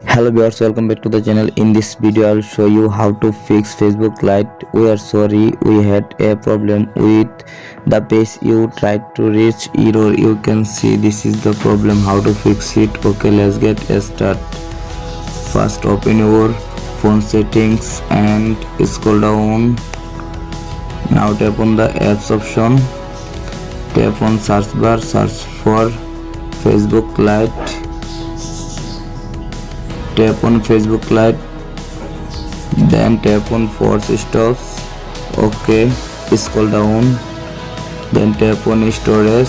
Hello viewers, welcome back to the channel. In this video I'll show you how to fix Facebook Lite. We are sorry, we had a problem with the page you tried to reach. Error, you can see this is the problem. How to fix it? Okay, let's get started. First, open your phone settings and scroll down. Now tap on the apps option. Tap on search bar, search for Facebook Lite. Tap on Facebook Lite, then tap on force stops. Okay, scroll down, then tap on storage,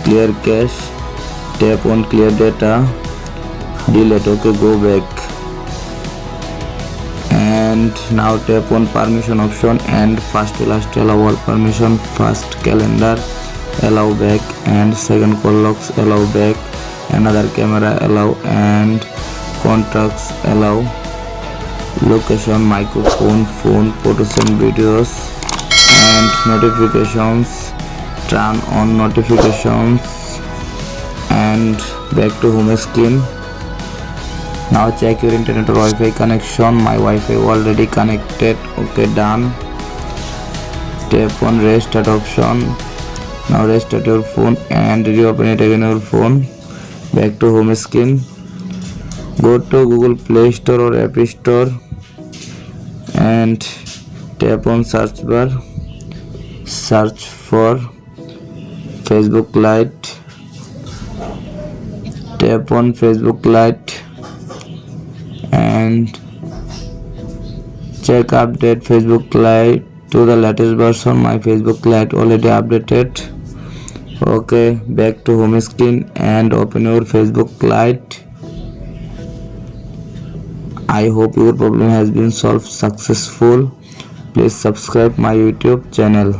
clear cache, tap on clear data, delete. Okay, go back, and now tap on permission option and first to last allow all permission. First calendar allow back, and second call logs allow back, another camera allow, and contacts allow, location, microphone, phone, photos and videos, and notifications, turn on notifications, and back to home screen. Now check your internet or Wi-Fi connection. My Wi-Fi already connected. Okay, done. Tap on restart option. Now restart your phone and reopen it again your phone. Back to home screen. Go to Google Play Store or App Store and tap on search bar, search for Facebook Lite, tap on Facebook Lite and check update Facebook Lite to the latest version. My Facebook Lite already updated. Okay, back to home screen and open your Facebook Lite. I hope your problem has been solved successful. Please subscribe my YouTube channel.